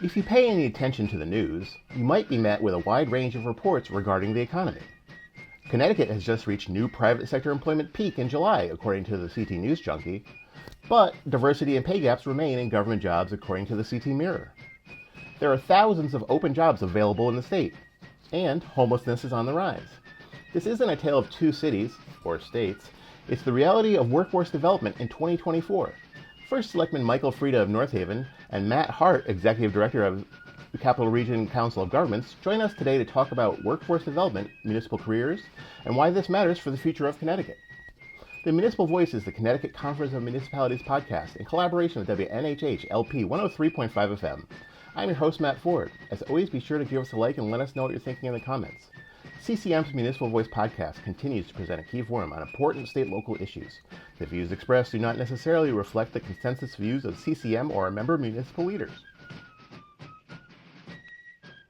If you pay any attention to the news, you might be met with a wide range of reports regarding the economy. Connecticut has just reached new private sector employment peak in July, according to the CT News Junkie, but diversity and pay gaps remain in government jobs, according to the CT Mirror. There are thousands of open jobs available in the state, and homelessness is on the rise. This isn't a tale of two cities, or states, it's the reality of workforce development in 2024. First Selectman Michael Freda of North Haven and Matt Hart, Executive Director of the Capital Region Council of Governments, join us today to talk about workforce development, municipal careers, and why this matters for the future of Connecticut. The Municipal Voice is the Connecticut Conference of Municipalities podcast in collaboration with WNHH LP 103.5 FM. I'm your host, Matt Ford. As always, be sure to give us a like and let us know what you're thinking in the comments. CCM's Municipal Voice podcast continues to present a key forum on important state-local issues. The views expressed do not necessarily reflect the consensus views of CCM or our member municipal leaders.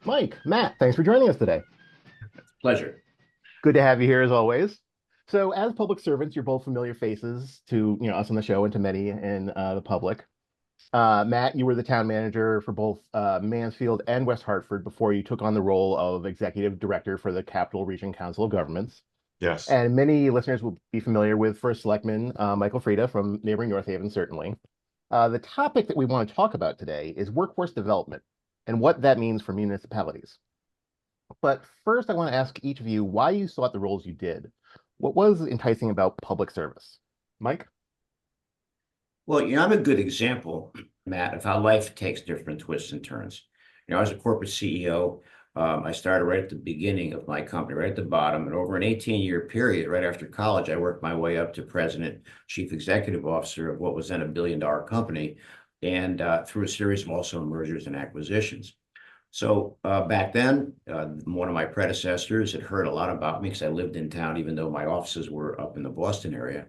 Mike, Matt, thanks for joining us today. Pleasure. Good to have you here as always. So as public servants, you're both familiar faces to us on the show and to many in the public. Matt, you were the town manager for both Mansfield and West Hartford before you took on the role of executive director for the Capital Region Council of Governments. Yes. And many listeners will be familiar with First Selectman Michael Freda from neighboring North Haven, certainly. The topic that we want to talk about today is workforce development and what that means for municipalities. But first, I want to ask each of you why you sought the roles you did. What was enticing about public service? Mike? Well, I'm a good example, Matt, of how life takes different twists and turns. I was a corporate CEO. I started right at the beginning of my company, right at the bottom. And over an 18-year period, right after college, I worked my way up to president, chief executive officer of what was then a billion-dollar company, and through a series of also mergers and acquisitions. So back then, one of my predecessors had heard a lot about me because I lived in town, even though my offices were up in the Boston area.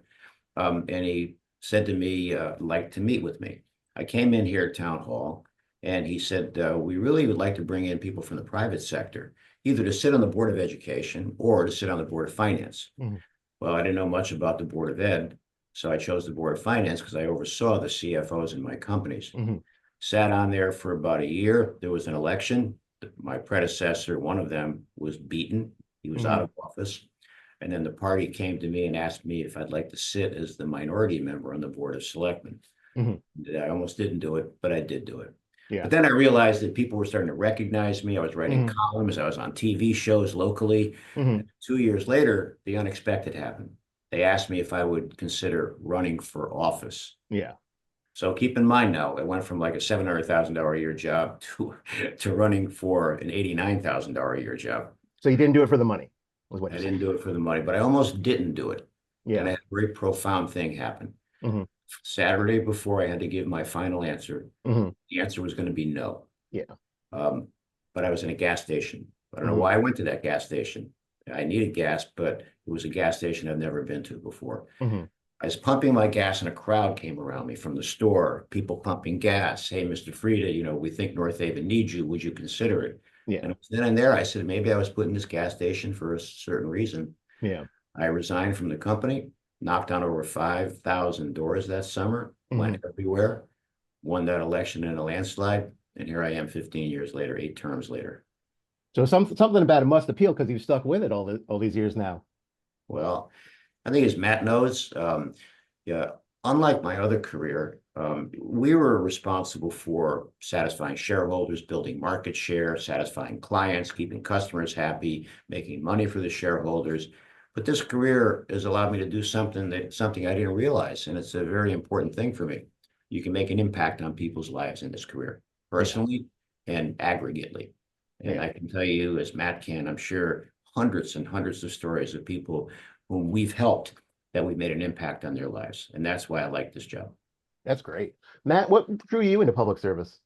And he said to me, like to meet with me. I came in here at town hall and he said, we really would like to bring in people from the private sector, either to sit on the Board of Education or to sit on the Board of Finance. Mm-hmm. Well, I didn't know much about the Board of Ed, so I chose the Board of Finance because I oversaw the CFOs in my companies. Mm-hmm. Sat on there for about a year. There was an election. My predecessor, one of them, was beaten. He was out of office. And then the party came to me and asked me if I'd like to sit as the minority member on the Board of Selectmen. I almost didn't do it, but I did do it. Yeah. But then I realized that people were starting to recognize me. I was writing columns. I was on TV shows locally. 2 years later, the unexpected happened. They asked me if I would consider running for office. Yeah. So keep in mind now, it went from like a $700,000 a year job to running for an $89,000 a year job. So you didn't do it for the money? I didn't do it for the money, but I almost didn't do it. Yeah. And a very profound thing happened. Saturday before I had to give my final answer, the answer was going to be no. Yeah. But I was in a gas station. I don't know why I went to that gas station. I needed gas, but it was a gas station I've never been to before. I was pumping my gas and a crowd came around me from the store, people pumping gas. Hey, Mr. Freda, we think North Haven needs you. Would you consider it? Yeah. And then and there, I said, maybe I was put in this gas station for a certain reason. Yeah. I resigned from the company, knocked on over 5,000 doors that summer, went everywhere, won that election in a landslide. And here I am 15 years later, 8 terms later. So something about it must appeal because you've stuck with it all these years now. Well, I think as Matt knows, unlike my other career, we were responsible for satisfying shareholders, building market share, satisfying clients, keeping customers happy, making money for the shareholders. But this career has allowed me to do something I didn't realize, and it's a very important thing for me. You can make an impact on people's lives in this career, personally and aggregately. And I can tell you, as Matt can, I'm sure, hundreds and hundreds of stories of people whom we've helped that we've made an impact on their lives. And that's why I like this job. That's great. Matt, what drew you into public service?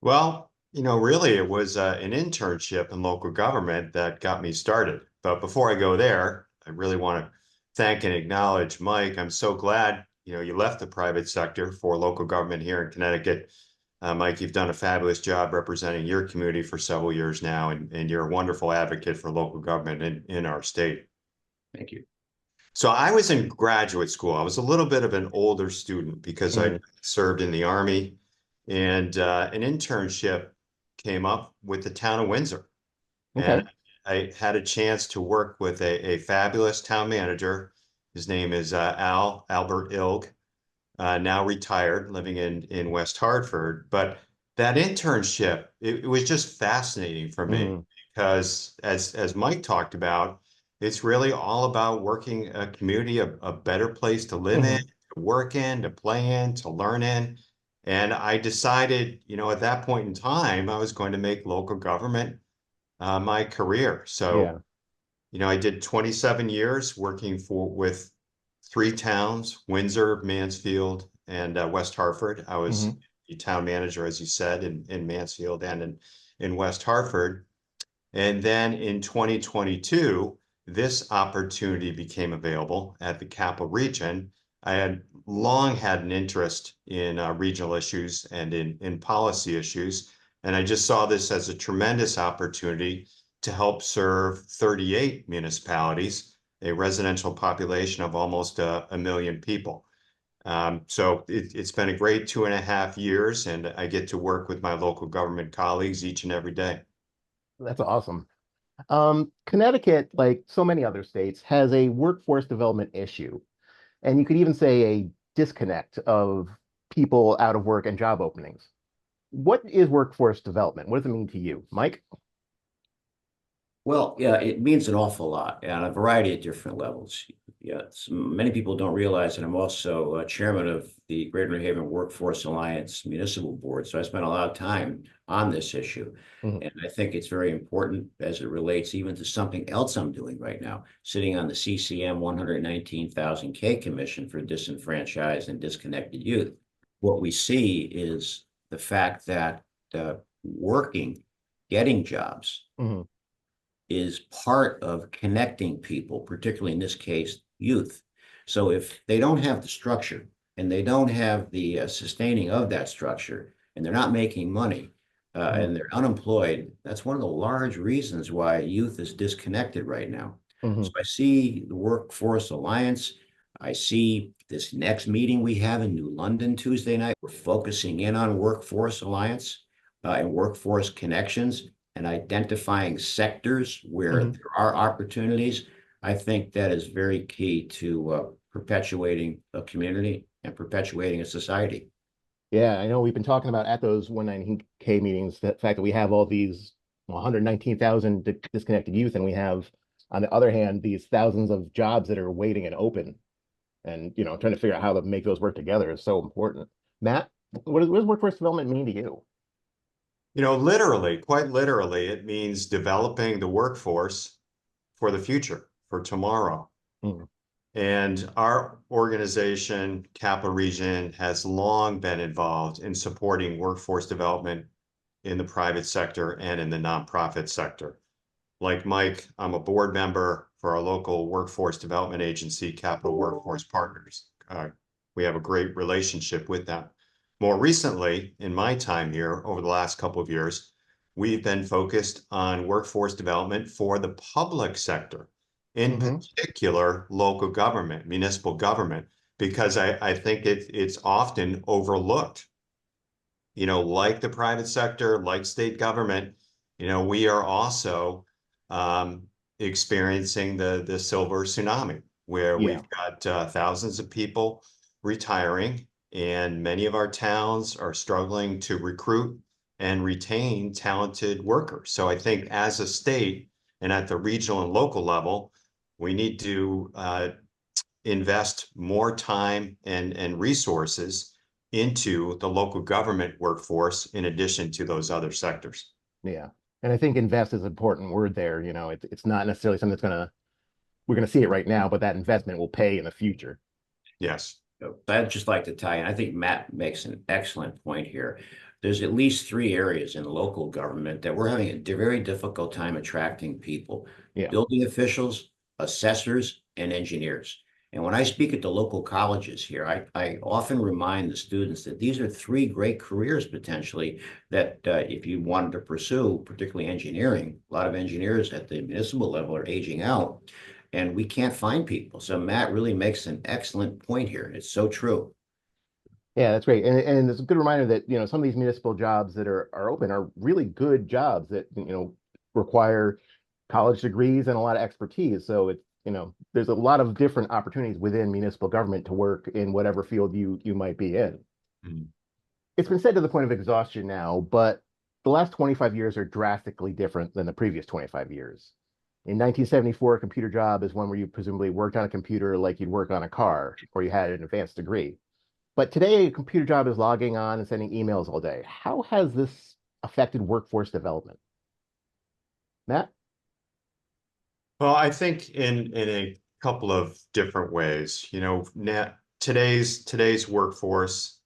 Well, really it was an internship in local government that got me started. But before I go there, I really want to thank and acknowledge Mike. I'm so glad, you left the private sector for local government here in Connecticut. Mike, you've done a fabulous job representing your community for several years now, and you're a wonderful advocate for local government in our state. Thank you. So I was in graduate school. I was a little bit of an older student because I served in the Army and an internship came up with the town of Windsor. Okay. And I had a chance to work with a fabulous town manager. His name is Albert Ilg, now retired, living in West Hartford. But that internship, it was just fascinating for me Mhm. because as Mike talked about, it's really all about working a community, a better place to live in, Mhm. to work in, to play in, to learn in. And I decided, at that point in time, I was going to make local government my career. So, Yeah. I did 27 years working with three towns, Windsor, Mansfield, and West Hartford. I was Mhm. the town manager, as you said, in Mansfield and in West Hartford. And then in 2022, this opportunity became available at the Capital Region. I had long had an interest in regional issues and in policy issues. And I just saw this as a tremendous opportunity to help serve 38 municipalities, a residential population of almost a million people. So it's been a great 2.5 years, and I get to work with my local government colleagues each and every day. That's awesome. Connecticut, like so many other states, has a workforce development issue. And you could even say a disconnect of people out of work and job openings. What is workforce development? What does it mean to you, Mike? Well, yeah, it means an awful lot on a variety of different levels. Yeah, many people don't realize that I'm also chairman of the Greater New Haven Workforce Alliance Municipal Board. So I spent a lot of time on this issue. Mhm. And I think it's very important as it relates even to something else I'm doing right now, sitting on the CCM 119,000K Commission for Disenfranchised and Disconnected Youth. What we see is the fact that working, getting jobs, Mhm. is part of connecting people, particularly in this case, youth. So if they don't have the structure and they don't have the sustaining of that structure and they're not making money Mhm. and they're unemployed, that's one of the large reasons why youth is disconnected right now. So Mhm. I see the Workforce Alliance. I see this next meeting we have in New London Tuesday night. We're focusing in on Workforce Alliance and workforce connections and identifying sectors where Mhm. there are opportunities. I think that is very key to perpetuating a community and perpetuating a society. Yeah, I know we've been talking about at those 119K meetings, the fact that we have all these 119,000 disconnected youth, and we have, on the other hand, these thousands of jobs that are waiting and open. And, trying to figure out how to make those work together is so important. Matt, what does workforce development mean to you? Literally, quite literally, it means developing the workforce for the future, for tomorrow. Mm. And our organization, Capital Region, has long been involved in supporting workforce development in the private sector and in the nonprofit sector. Like Mike, I'm a board member for our local workforce development agency, Capital Workforce Partners. We have a great relationship with them. More recently, in my time here, over the last couple of years, we've been focused on workforce development for the public sector, in Hmm. particular, local government, municipal government, because I think it's often overlooked. Like the private sector, like state government, we are also um, experiencing the silver tsunami, where Yeah. we've got thousands of people retiring, and many of our towns are struggling to recruit and retain talented workers. So I think as a state and at the regional and local level, we need to invest more time and resources into the local government workforce in addition to those other sectors. Yeah. And I think invest is an important word there. It's not necessarily something we're gonna see it right now, but that investment will pay in the future. Yes. I'd just like to tie in. I think Matt makes an excellent point here. There's at least three areas in local government that we're having a very difficult time attracting people: Yeah. building officials, assessors, and engineers. And when I speak at the local colleges here, I often remind the students that these are three great careers potentially that if you wanted to pursue, particularly engineering, a lot of engineers at the municipal level are aging out and we can't find people. So Matt really makes an excellent point here. It's so true. Yeah, that's great. And it's a good reminder that, some of these municipal jobs that are open are really good jobs that, require college degrees and a lot of expertise. So there's a lot of different opportunities within municipal government to work in whatever field you might be in. Mhm. It's been said to the point of exhaustion now, but the last 25 years are drastically different than the previous 25 years. In 1974, a computer job is one where you presumably worked on a computer like you'd work on a car, or you had an advanced degree. But today, a computer job is logging on and sending emails all day. How has this affected workforce development? Matt? Well, I think in a couple of different ways. Today's workforce,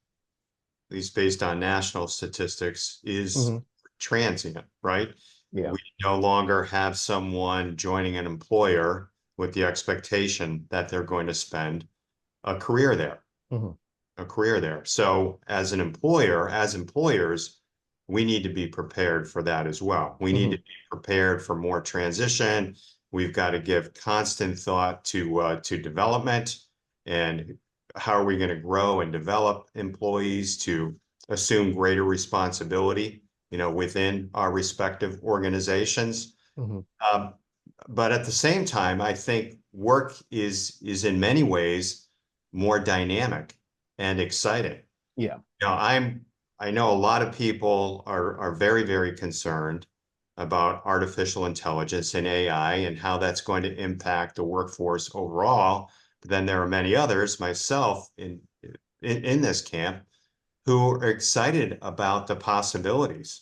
at least based on national statistics, is Hmm. transient, right? Yeah. We no longer have someone joining an employer with the expectation that they're going to spend a career there, Hmm. a career there. So as an employer, as employers, we need to be prepared for that as well. We need Hmm. to be prepared for more transition. We've got to give constant thought to development and how are we going to grow and develop employees to assume greater responsibility, within our respective organizations. Hmm. Um, but at the same time, I think work is in many ways more dynamic and exciting. Yeah. I know a lot of people are very, very concerned about artificial intelligence and AI and how that's going to impact the workforce overall. But then there are many others, myself in this camp, who are excited about the possibilities.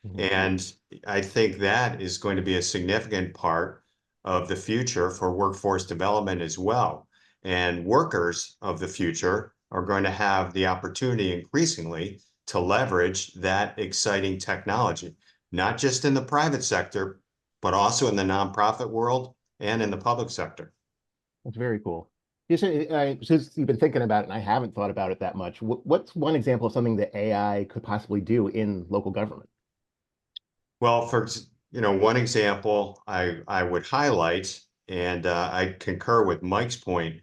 Hmm. And I think that is going to be a significant part of the future for workforce development as well. And workers of the future are going to have the opportunity increasingly to leverage that exciting technology, not just in the private sector, but also in the nonprofit world and in the public sector. That's very cool. Since you've been thinking about it, and I haven't thought about it that much, what's one example of something that AI could possibly do in local government? Well, one example I would highlight, and I concur with Mike's point,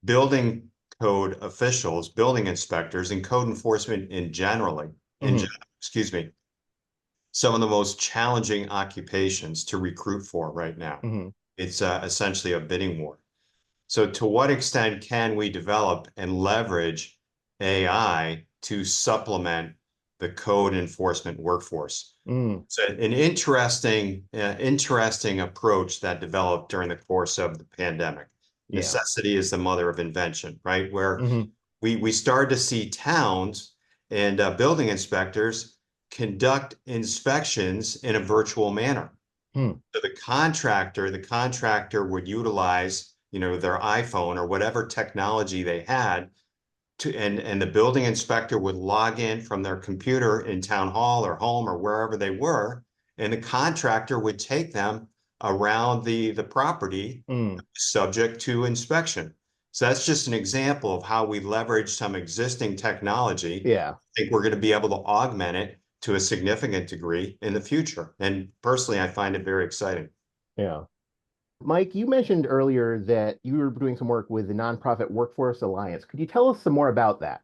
building code officials, building inspectors, and code enforcement Hmm. excuse me, some of the most challenging occupations to recruit for right now. Hmm. It's essentially a bidding war. So to what extent can we develop and leverage AI to supplement the code enforcement workforce? Mm. It's an interesting approach that developed during the course of the pandemic. Yeah. Necessity is the mother of invention, right? Where Hmm. we started to see towns and building inspectors conduct inspections in a virtual manner. Hmm. So the contractor would utilize, their iPhone or whatever technology they had and the building inspector would log in from their computer in town hall or home or wherever they were, and the contractor would take them around the property Mm. subject to inspection. So that's just an example of how we leverage some existing technology. Yeah. I think we're going to be able to augment it to a significant degree in the future. And personally, I find it very exciting. Yeah. Mike, you mentioned earlier that you were doing some work with the nonprofit Workforce Alliance. Could you tell us some more about that?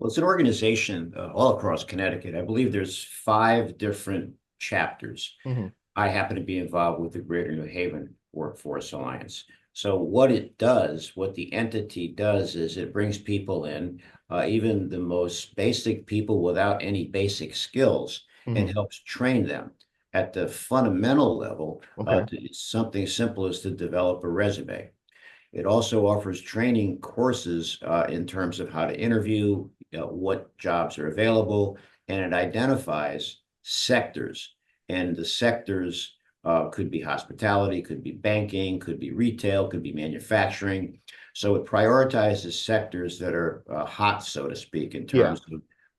Well, it's an organization all across Connecticut. I believe there's 5 different chapters. Hmm. I happen to be involved with the Greater New Haven Workforce Alliance. So what it does, what the entity does is it brings people in, even the most basic people without any basic skills, and Hmm. helps train them at the fundamental level. Okay. It's something simple as to develop a resume. It also offers training courses in terms of how to interview, what jobs are available, and it identifies sectors. And the sectors could be hospitality, could be banking, could be retail, could be manufacturing. So it prioritizes sectors that are hot, so to speak, in Yeah. terms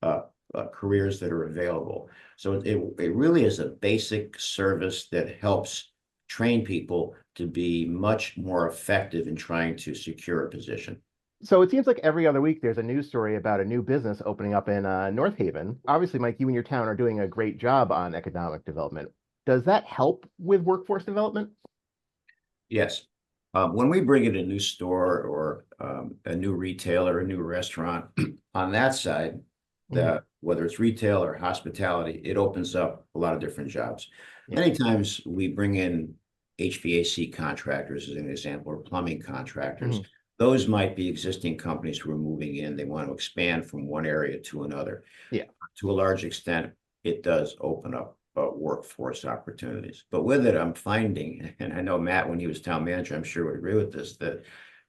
of careers that are available. So it really is a basic service that helps train people to be much more effective in trying to secure a position. So it seems like every other week there's a news story about a new business opening up in North Haven. Obviously, Mike, you and your town are doing a great job on economic development. Does that help with workforce development? Yes. When we bring in a new store or a new retailer, a new restaurant, on that side, whether it's retail or hospitality, it opens up a lot of different jobs. Yeah. Many times we bring in HVAC contractors as an example, or plumbing contractors. Those might be existing companies who are moving in. They want to expand from one area to another. Yeah. To a large extent, it does open up workforce opportunities. But with it, I'm finding, and I know Matt, when he was town manager, I'm sure would agree with this, that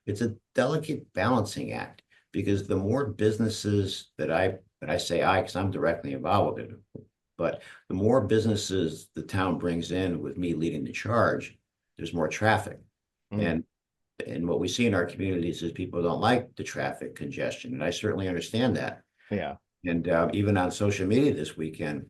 it's a delicate balancing act, because the more businesses that I say because I'm directly involved with it, but the more businesses the town brings in with me leading the charge, there's more traffic. And what we see in our communities is people don't like the traffic congestion, and I certainly understand that. Yeah. And even on social media this weekend,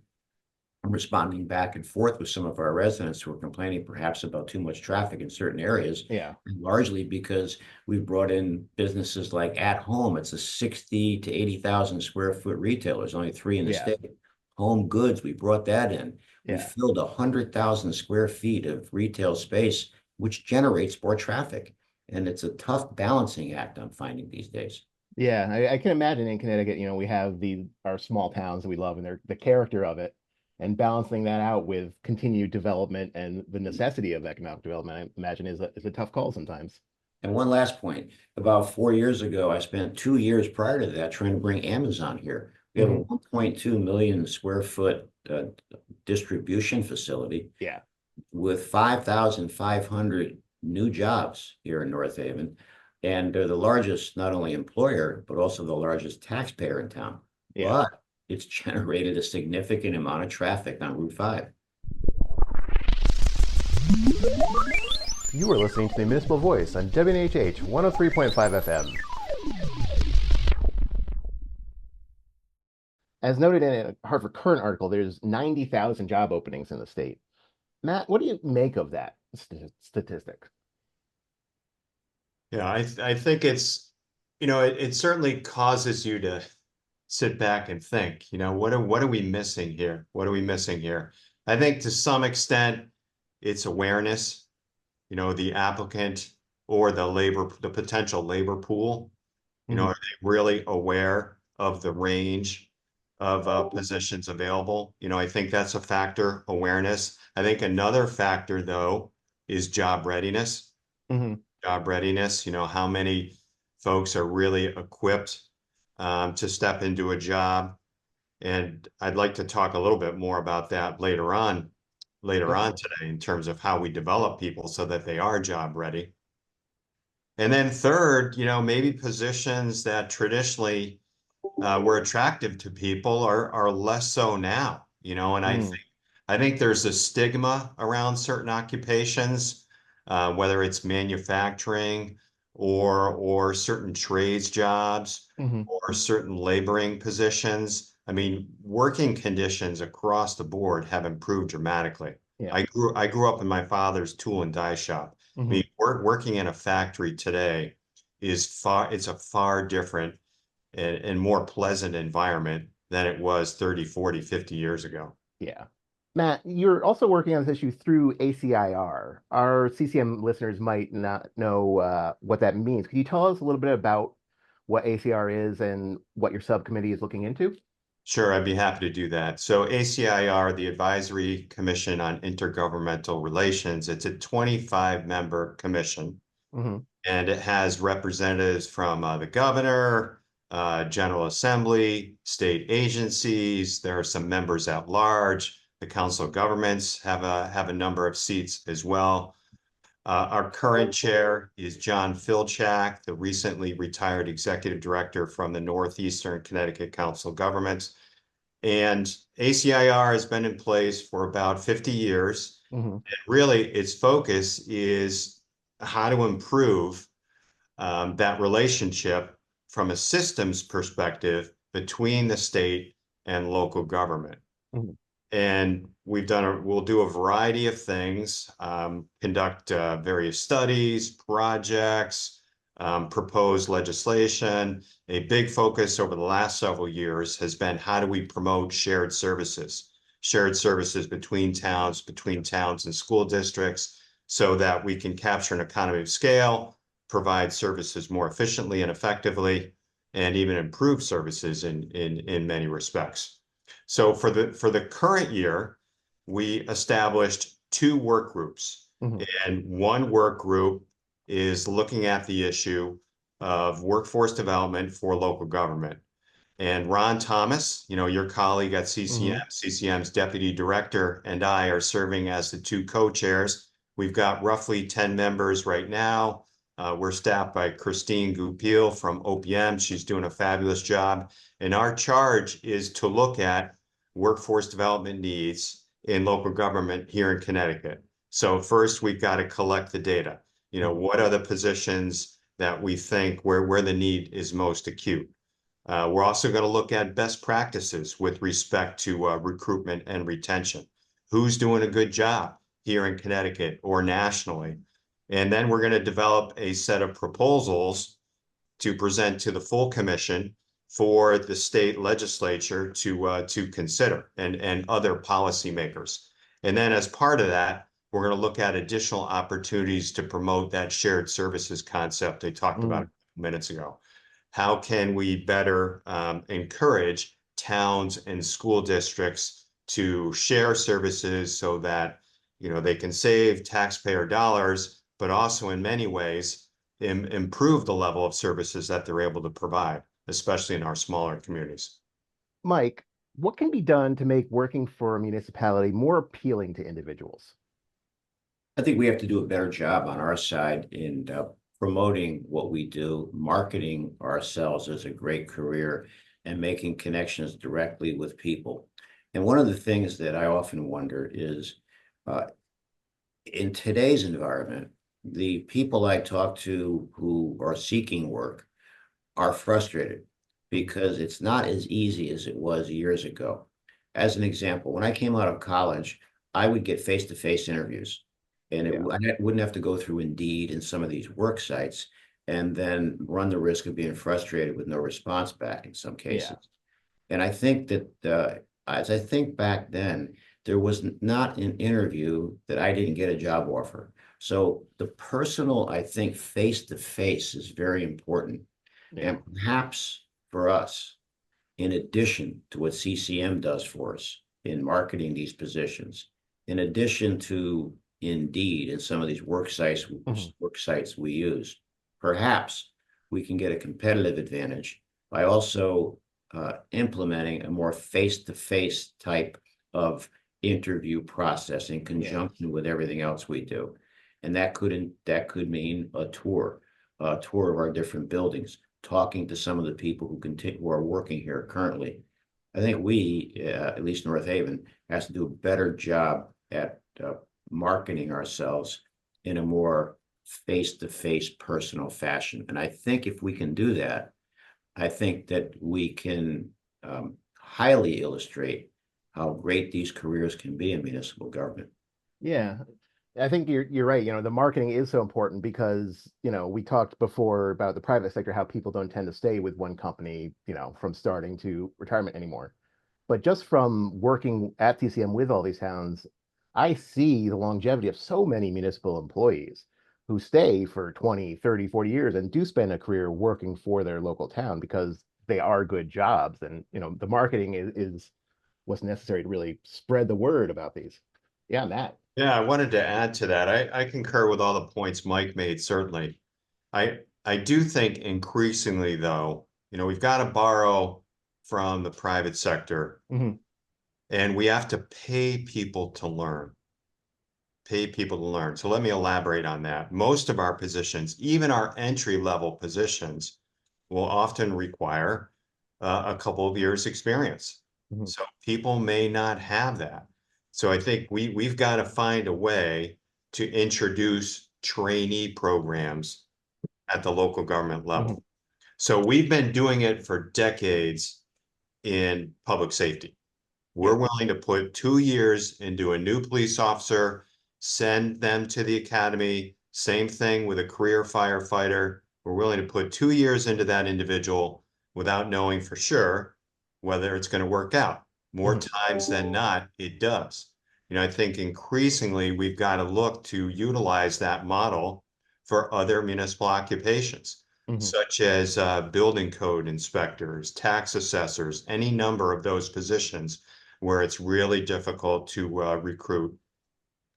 I'm responding back and forth with some of our residents who are complaining perhaps about too much traffic in certain areas. Yeah. Largely because we've brought in businesses like At Home. It's a 60 to 80,000 square foot retailer. There's only 3 in the state. Home Goods, we brought that in. We filled 100,000 square feet of retail space, which generates more traffic. And it's a tough balancing act I'm finding these days. Yeah, I can imagine in Connecticut, we have our small towns that we love, and the character of it, and balancing that out with continued development and the necessity of economic development, I imagine is a tough call sometimes. And one last point, about 4 years ago, I spent 2 years prior to that trying to bring Amazon here. We have a 1.2 million square foot distribution facility. Yeah. With 5,500 new jobs here in North Haven. And they're the largest, not only employer, but also the largest taxpayer in town. Yeah. But it's generated a significant amount of traffic on Route 5. You are listening to the Municipal Voice on WNHH 103.5 FM. As noted in a Hartford Current article, there's 90,000 job openings in the state. Matt, what do you make of that statistic? Yeah, I think it's, it certainly causes you to sit back and think, what are we missing here? What are we missing here? I think to some extent it's awareness, the applicant or the potential labor pool, are they really aware of the range of positions available? I think that's a factor, awareness. I think another factor, though, is job readiness. Job readiness, how many folks are really equipped to step into a job. And I'd like to talk a little bit more about that later on today in terms of how we develop people so that they are job ready. And then third, maybe positions that traditionally were attractive to people are less so now, and I think there's a stigma around certain occupations, whether it's manufacturing or certain trades jobs or certain laboring positions. I mean, working conditions across the board have improved dramatically. Yeah. I grew up in my father's tool and die shop. I mean, working in a factory today it's a far different and more pleasant environment than it was 30, 40, 50 years ago. Yeah. Matt, you're also working on this issue through ACIR. Our CCM listeners might not know what that means. Could you tell us a little bit about what ACIR is and what your subcommittee is looking into? Sure, I'd be happy to do that. So ACIR, the Advisory Commission on Intergovernmental Relations, it's a 25-member commission, and it has representatives from the governor, General Assembly, state agencies. There are some members at large. The Council of Governments have a number of seats as well. Our current chair is John Filchak, the recently retired executive director from the Northeastern Connecticut Council of Governments. And ACIR has been in place for about 50 years. And really, its focus is how to improve that relationship from a systems perspective between the state and local government. And we'll do a variety of things, conduct various studies, projects, propose legislation. A big focus over the last several years has been how do we promote shared services between towns and school districts, so that we can capture an economy of scale, provide services more efficiently and effectively, and even improve services in many respects. So for the current year, we established 2 work groups. And one work group is looking at the issue of workforce development for local government. And Ron Thomas, your colleague at CCM, CCM's deputy director, and I are serving as the 2 co-chairs. We've got roughly 10 members right now. We're staffed by Christine Goupil from OPM. She's doing a fabulous job. And our charge is to look at workforce development needs in local government here in Connecticut. So first, we've got to collect the data. What are the positions that we think where the need is most acute? We're also going to look at best practices with respect to recruitment and retention. Who's doing a good job here in Connecticut or nationally? And then we're going to develop a set of proposals to present to the full commission for the state legislature to consider and other policymakers. And then as part of that, we're going to look at additional opportunities to promote that shared services concept I talked about a few minutes ago. How can we better encourage towns and school districts to share services so that they can save taxpayer dollars, but also in many ways improve the level of services that they're able to provide, especially in our smaller communities. Mike, what can be done to make working for a municipality more appealing to individuals? I think we have to do a better job on our side in promoting what we do, marketing ourselves as a great career, and making connections directly with people. And one of the things that I often wonder is, in today's environment, the people I talk to who are seeking work are frustrated because it's not as easy as it was years ago. As an example, when I came out of college, I would get face-to-face interviews. And I wouldn't have to go through Indeed and some of these work sites and then run the risk of being frustrated with no response back in some cases. And I think that as I think back then, there was not an interview that I didn't get a job offer. So the personal, I think, face-to-face is very important. And perhaps for us, in addition to what CCM does for us in marketing these positions, in addition to Indeed and some of these work sites we use, perhaps we can get a competitive advantage by also implementing a more face-to-face type of interview process in conjunction with everything else we do. And that could mean a tour of our different buildings, talking to some of the people who are working here currently. I think we, at least North Haven, has to do a better job at marketing ourselves in a more face-to-face personal fashion. And I think if we can do that, I think that we can highly illustrate how great these careers can be in municipal government. Yeah, I think you're right. The marketing is so important because, we talked before about the private sector, how people don't tend to stay with one company, from starting to retirement anymore. But just from working at TCM with all these towns, I see the longevity of so many municipal employees who stay for 20, 30, 40 years and do spend a career working for their local town because they are good jobs. And, the marketing is what's necessary to really spread the word about these. Yeah, Matt. Yeah, I wanted to add to that. I concur with all the points Mike made, certainly. I do think increasingly, though, we've got to borrow from the private sector. And we have to pay people to learn. So let me elaborate on that. Most of our positions, even our entry-level positions, will often require a couple of years experience. So people may not have that. So I think we've got to find a way to introduce trainee programs at the local government level. So we've been doing it for decades in public safety. We're willing to put 2 years into a new police officer, send them to the academy. Same thing with a career firefighter. We're willing to put 2 years into that individual without knowing for sure whether it's going to work out. More times than not, it does. I think increasingly we've got to look to utilize that model for other municipal occupations, such as building code inspectors, tax assessors, any number of those positions where it's really difficult to recruit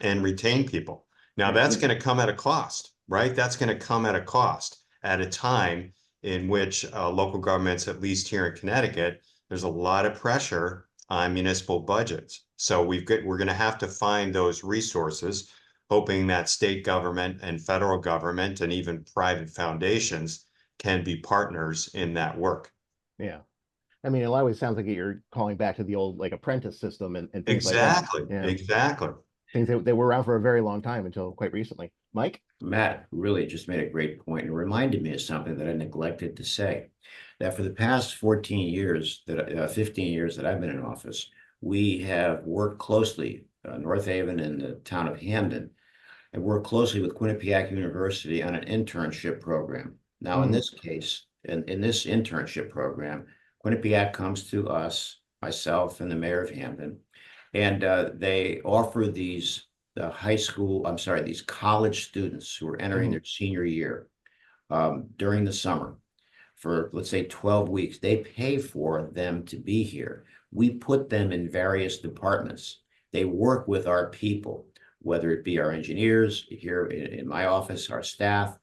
and retain people. Now, that's going to come at a cost, right? That's going to come at a cost at a time in which local governments, at least here in Connecticut, there's a lot of pressure on municipal budgets. So we're going to have to find those resources, hoping that state government and federal government and even private foundations can be partners in that work. Yeah. I mean, it always sounds like you're calling back to the old like apprentice system and things Exactly, like that. Yeah. exactly. Things that were around for a very long time until quite recently. Mike? Matt really just made a great point and reminded me of something that I neglected to say. That for the past 14 years, 15 years that I've been in office, we have worked closely, North Haven and the town of Hamden, and worked closely with Quinnipiac University on an internship program. Now, in this case, in this internship program, Quinnipiac comes to us, myself and the mayor of Hamden, and they offer these these college students who are entering their senior year during the summer for, let's say, 12 weeks. They pay for them to be here. We put them in various departments. They work with our people, whether it be our engineers here in my office, our staff,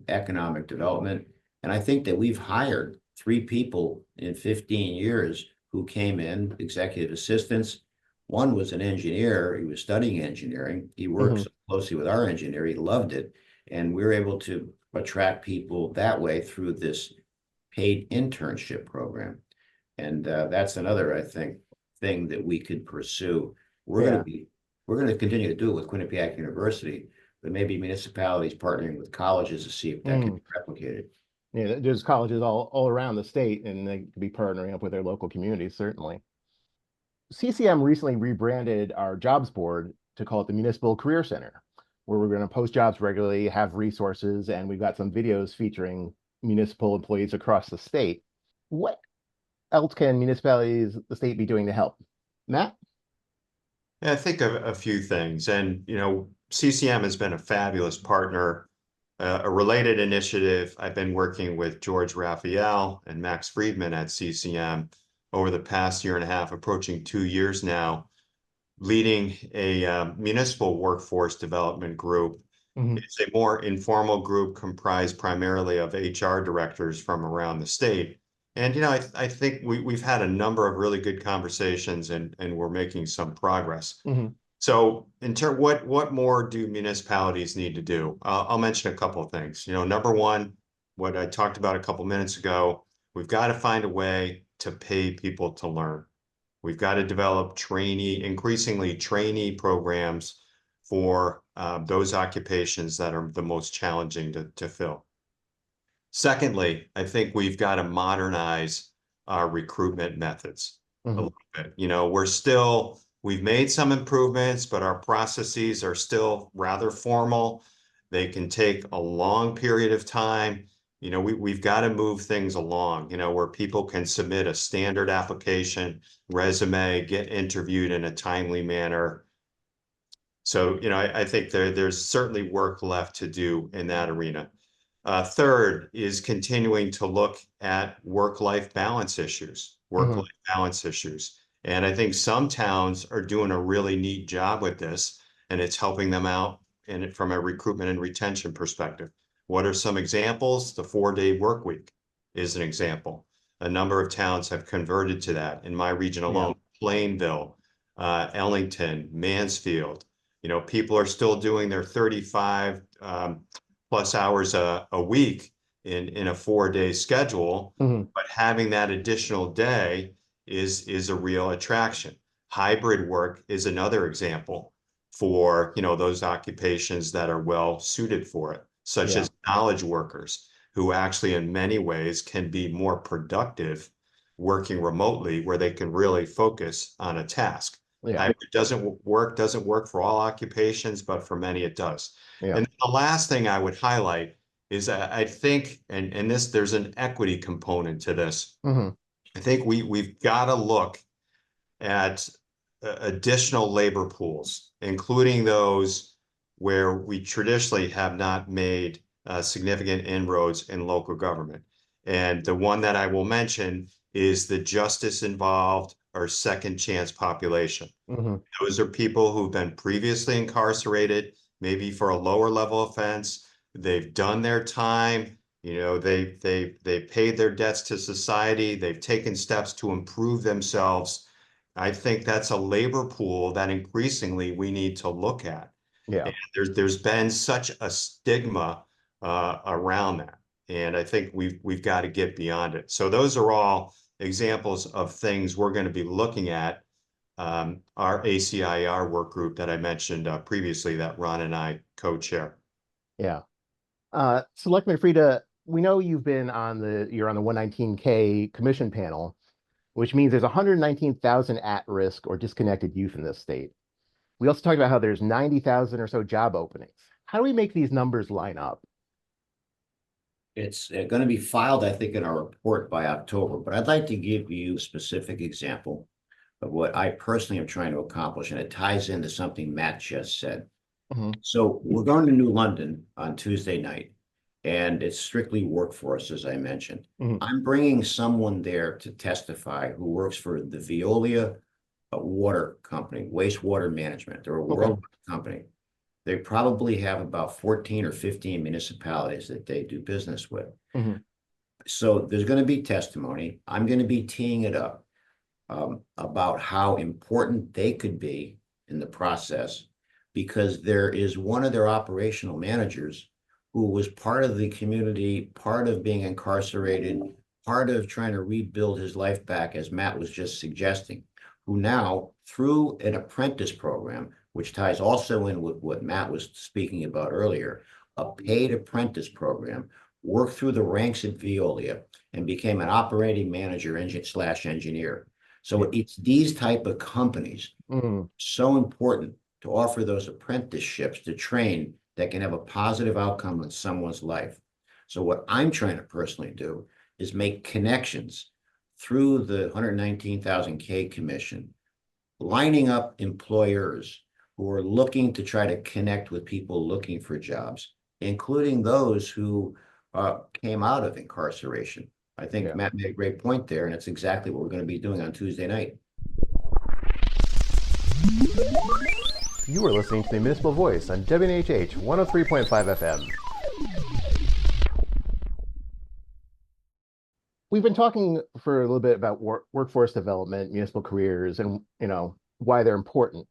economic development. And I think that we've hired 3 people in 15 years who came in, executive assistants. One was an engineer. He was studying engineering. He works closely with our engineer. He loved it. And we were able to attract people that way through this paid internship program. And that's another, I think, thing that we could pursue. We're going to continue to do it with Quinnipiac University, but maybe municipalities partnering with colleges to see if that can be replicated. Yeah, there's colleges all around the state, and they could be partnering up with their local communities, certainly. CCM recently rebranded our jobs board to call it the Municipal Career Center, where we're going to post jobs regularly, have resources, and we've got some videos featuring municipal employees across the state. What else can municipalities, the state, be doing to help? Matt? Yeah, I think of a few things. And, CCM has been a fabulous partner. A related initiative, I've been working with George Raphael and Max Friedman at CCM over the past year and a half, approaching 2 years now, leading a municipal workforce development group. It's a more informal group comprised primarily of HR directors from around the state. And, I think we've had a number of really good conversations and we're making some progress. So what more do municipalities need to do? I'll mention a couple of things. Number one, what I talked about a couple minutes ago, we've got to find a way to pay people to learn. We've got to develop increasingly trainee programs for those occupations that are the most challenging to fill. Secondly, I think we've got to modernize our recruitment methods a little bit. We've made some improvements, but our processes are still rather formal. They can take a long period of time. We've got to move things along, where people can submit a standard application, resume, get interviewed in a timely manner. So, I think there's certainly work left to do in that arena. Third is continuing to look at work-life balance issues, And I think some towns are doing a really neat job with this, and it's helping them out from a recruitment and retention perspective. What are some examples? The 4-day work week is an example. A number of towns have converted to that. In my region alone, Plainville, Ellington, Mansfield, people are still doing their 35 plus hours a week in a 4-day schedule, but having that additional day is a real attraction. Hybrid work is another example for those occupations that are well suited for it, such as knowledge workers who actually in many ways can be more productive working remotely, where they can really focus on a task. Hybrid doesn't work for all occupations, but for many it does. And the last thing I would highlight is I think, and there's an equity component to this. I think we've got to look at additional labor pools, including those where we traditionally have not made significant inroads in local government. And the one that I will mention is the justice involved or second chance population. Mhm. Those are people who've been previously incarcerated, maybe for a lower level offense. They've done their time. They paid their debts to society. They've taken steps to improve themselves. I think that's a labor pool that increasingly we need to look at. Yeah. And there's been such a stigma around that, and I think we've got to get beyond it. So those are all examples of things we're going to be looking at. Our ACIR work group that I mentioned previously, that Ron and I co-chair. Yeah. Selectman Freda, we know you're on the 119K commission panel, which means there's 119,000 at-risk or disconnected youth in this state. We also talked about how there's 90,000 or so job openings. How do we make these numbers line up? It's going to be filed, I think, in our report by October, but I'd like to give you a specific example of what I personally am trying to accomplish, and it ties into something Matt just said. Mhm. So we're going to New London on Tuesday night, and it's strictly workforce, as I mentioned. Mhm. I'm bringing someone there to testify who works for the Veolia water company, wastewater management. They're a world company. They probably have about 14 or 15 municipalities that they do business with. Mhm. So there's going to be testimony. I'm going to be teeing it up about how important they could be in the process, because there is one of their operational managers who was part of the community, part of being incarcerated, part of trying to rebuild his life back, as Matt was just suggesting, who now, through an apprentice program, which ties also in with what Matt was speaking about earlier, a paid apprentice program, worked through the ranks at Veolia and became an operating manager / engineer. So it's these type of companies Mhm. so important to offer those apprenticeships to train that can have a positive outcome in someone's life. So what I'm trying to personally do is make connections through the 119,000K commission, lining up employers who are looking to try to connect with people looking for jobs, including those who came out of incarceration. I think Yeah. Matt made a great point there, and it's exactly what we're going to be doing on Tuesday night. You are listening to the Municipal Voice on WNHH 103.5 FM. We've been talking for a little bit about workforce development, municipal careers, and why they're important.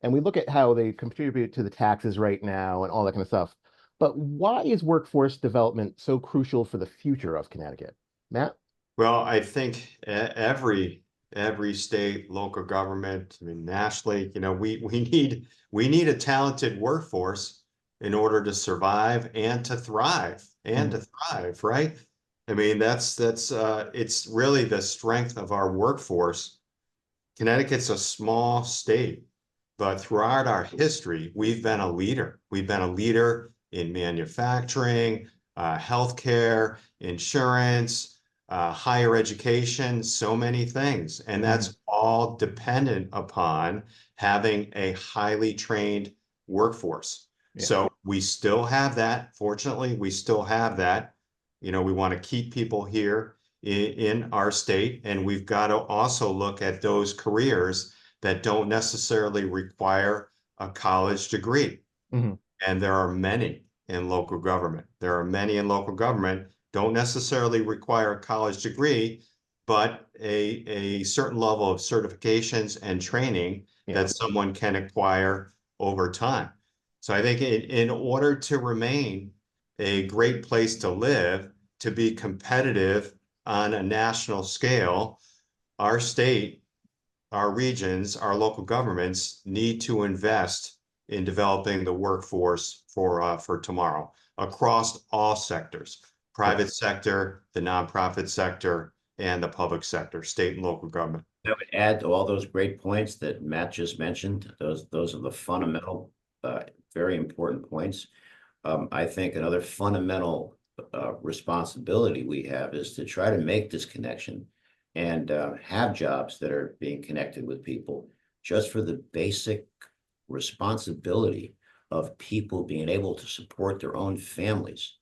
And we look at how they contribute to the taxes right now and all that kind of stuff. But why is workforce development so crucial for the future of Connecticut? Matt? Well, I think every state, local government, I mean, nationally, we need a talented workforce in order to survive and to thrive right? I mean, that's it's really the strength of our workforce. Connecticut's a small state, but throughout our history, we've been a leader. We've been a leader in manufacturing, healthcare, insurance, higher education, so many things. And that's all dependent upon having a highly trained workforce. Yeah. So we still have that. Fortunately, we still have that. We want to keep people here in our state, and we've got to also look at those careers that don't necessarily require a college degree. Mhm. And there are many in local government. Don't necessarily require a college degree, but a certain level of certifications and training that someone can acquire over time. So I think in order to remain a great place to live, to be competitive on a national scale, our state, our regions, our local governments need to invest in developing the workforce for tomorrow across all sectors, private sector, the nonprofit sector, and the public sector, state and local government. I would add to all those great points that Matt just mentioned. Those are the fundamental, very important points. I think another fundamental responsibility we have is to try to make this connection and have jobs that are being connected with people, just for the basic responsibility of people being able to support their own families,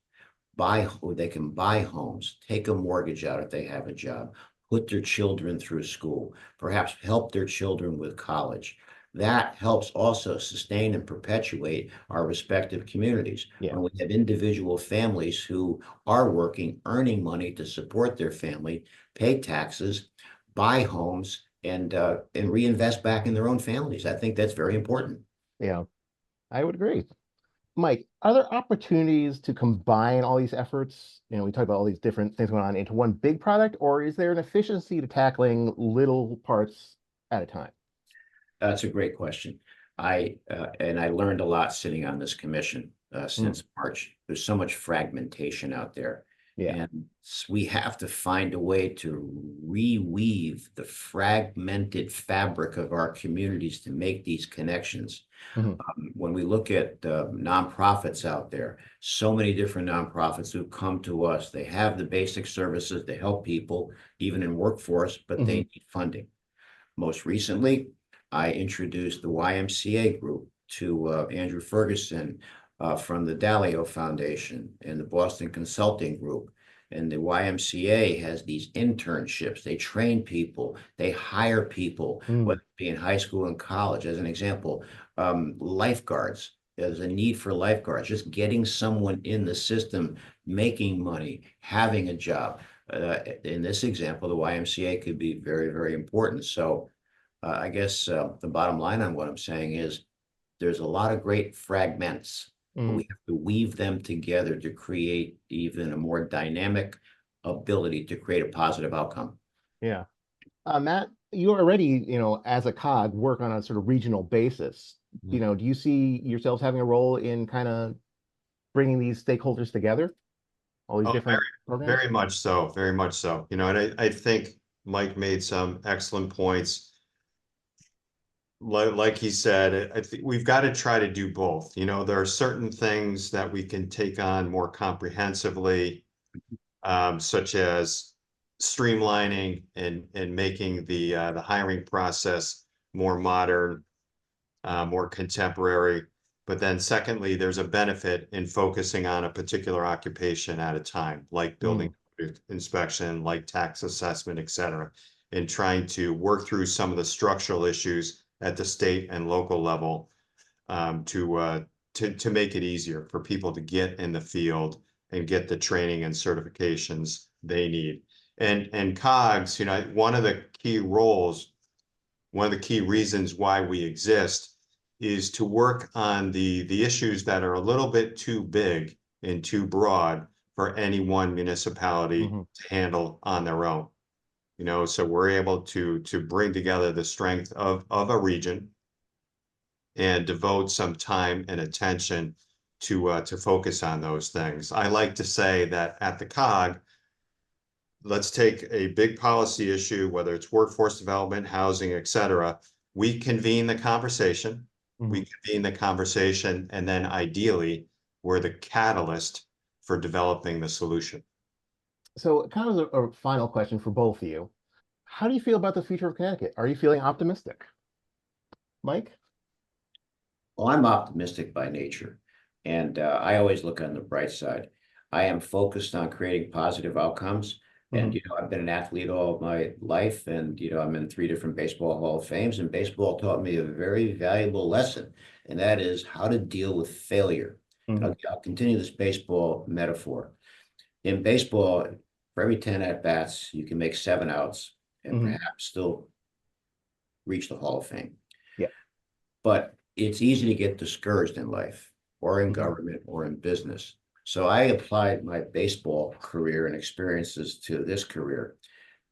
they can buy homes, take a mortgage out if they have a job, put their children through school, perhaps help their children with college. That helps also sustain and perpetuate our respective communities. Yeah. When we have individual families who are working, earning money to support their family, pay taxes, buy homes, and reinvest back in their own families. I think that's very important. Yeah, I would agree. Mike, are there opportunities to combine all these efforts? We talk about all these different things going on into one big product, or is there an efficiency to tackling little parts at a time? That's a great question. I learned a lot sitting on this commission since March. There's so much fragmentation out there. Yeah. And we have to find a way to reweave the fragmented fabric of our communities to make these connections. When we look at nonprofits out there, so many different nonprofits who come to us, they have the basic services to help people, even in workforce, but they need funding. Most recently, I introduced the YMCA group to Andrew Ferguson from the Dalio Foundation and the Boston Consulting Group. And the YMCA has these internships. They train people, they hire people, whether it be in high school and college. As an example, lifeguards. There's a need for lifeguards, just getting someone in the system, making money, having a job. In this example, the YMCA could be very, very important. So I guess the bottom line on what I'm saying is there's a lot of great fragments, but we have to weave them together to create even a more dynamic ability to create a positive outcome. Yeah. Matt, you already, as a COG, work on a sort of regional basis. Do you see yourselves having a role in kind of bringing these stakeholders together? All these different programs? Very much so, very much so. And I think Mike made some excellent points. Like he said, I think we've got to try to do both. There are certain things that we can take on more comprehensively, such as streamlining and making the hiring process more modern, more contemporary. But then secondly, there's a benefit in focusing on a particular occupation at a time, like building inspection, like tax assessment, et cetera, and trying to work through some of the structural issues at the state and local level to make it easier for people to get in the field and get the training and certifications they need. And COGS, one of the key roles, one of the key reasons why we exist is to work on the issues that are a little bit too big and too broad for any one municipality to handle on their own. So we're able to bring together the strength of a region and devote some time and attention to focus on those things. I like to say that at the COG, let's take a big policy issue, whether it's workforce development, housing, et cetera. We convene the conversation. We convene the conversation, and then ideally, we're the catalyst for developing the solution. So kind of a final question for both of you. How do you feel about the future of Connecticut? Are you feeling optimistic? Mike? Well, I'm optimistic by nature, and I always look on the bright side. I am focused on creating positive outcomes. And, I've been an athlete all of my life, and, I'm in 3 different baseball Hall of Fames, and baseball taught me a very valuable lesson, and that is how to deal with failure. I'll continue this baseball metaphor. In baseball, for every 10 at-bats, you can make 7 outs and perhaps still reach the Hall of Fame. Yeah. But it's easy to get discouraged in life or in government or in business. So I applied my baseball career and experiences to this career.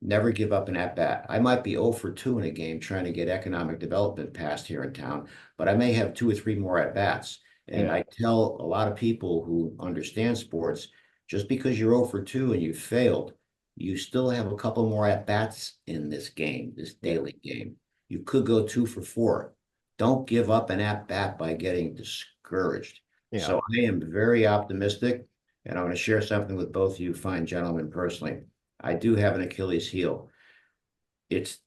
Never give up an at-bat. I might be 0 for 2 in a game trying to get economic development passed here in town, but I may have 2 or 3 more at-bats. And I tell a lot of people who understand sports, just because you're 0 for 2 and you failed, you still have a couple more at-bats in this game, this daily game. You could go 2 for 4. Don't give up an at-bat by getting discouraged. So I am very optimistic, and I want to share something with both of you fine gentlemen personally. I do have an Achilles heel. It's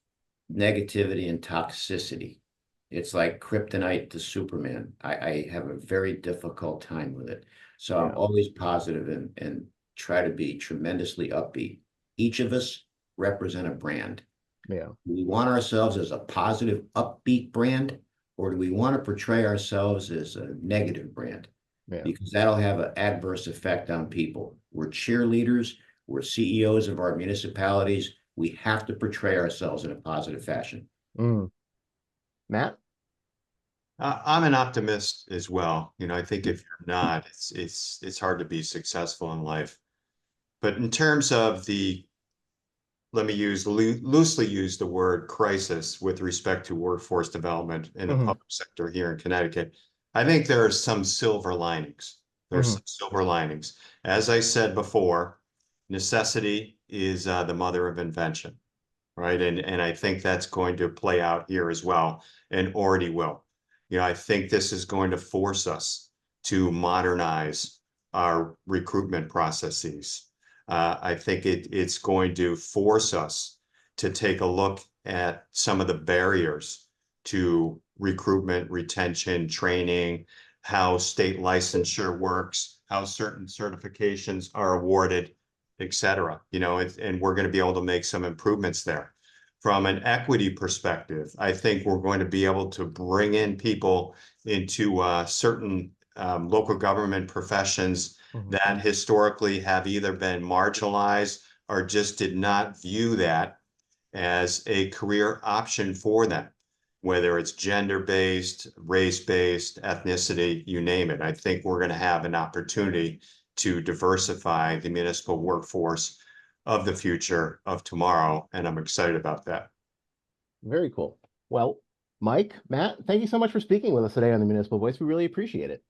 negativity and toxicity. It's like kryptonite to Superman. I have a very difficult time with it. So I'm Yeah. always positive and try to be tremendously upbeat. Each of us represent a brand. Yeah. Do we want ourselves as a positive, upbeat brand, or do we want to portray ourselves as a negative brand? Yeah. Because that'll have an adverse effect on people. We're cheerleaders, we're CEOs of our municipalities. We have to portray ourselves in a positive fashion. Mm. Matt? I'm an optimist as well. I think if you're not, it's hard to be successful in life. But in terms of let me loosely use the word crisis with respect to workforce development in the Mhm. public sector here in Connecticut. I think there are some silver linings. There's some silver linings. As I said before, necessity is the mother of invention, right? And I think that's going to play out here as well, and already will. I think this is going to force us to modernize our recruitment processes. I think it's going to force us to take a look at some of the barriers to recruitment, retention, training, how state licensure works, how certain certifications are awarded, et cetera. And we're going to be able to make some improvements there. From an equity perspective, I think we're going to be able to bring in people into certain local government professions that historically have either been marginalized or just did not view that as a career option for them, whether it's gender-based, race-based, ethnicity, you name it. I think we're going to have an opportunity to diversify the municipal workforce of the future of tomorrow, and I'm excited about that. Very cool. Well, Mike, Matt, thank you so much for speaking with us today on the Municipal Voice. We really appreciate it.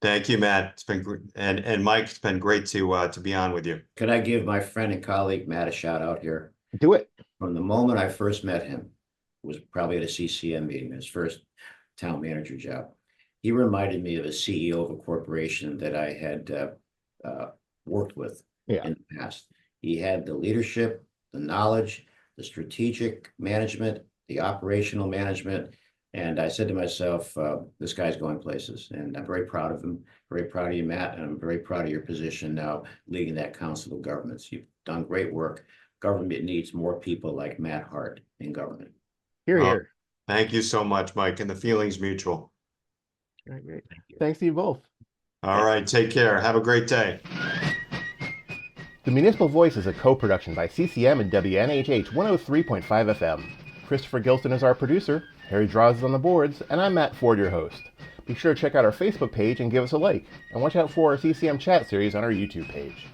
Thank you, Matt. It's been great. And Mike, it's been great to be on with you. Could I give my friend and colleague Matt a shout out here? Do it. From the moment I first met him, was probably at a CCM meeting, his first town manager job. He reminded me of a CEO of a corporation that I had worked with in the past. He had the leadership, the knowledge, the strategic management, the operational management. And I said to myself, this guy's going places. And I'm very proud of him, very proud of you, Matt. And I'm very proud of your position now leading that Council of Governments. You've done great work. Government needs more people like Matt Hart in government. Here, here. Thank you so much, Mike. And the feeling's mutual. All right, great. Thanks to you both. All right. Take care. Have a great day. The Municipal Voice is a co-production by CCM and WNHH 103.5 FM. Christopher Gilson is our producer, Harry Draws is on the boards, and I'm Matt Ford, your host. Be sure to check out our Facebook page and give us a like, and watch out for our CCM chat series on our YouTube page.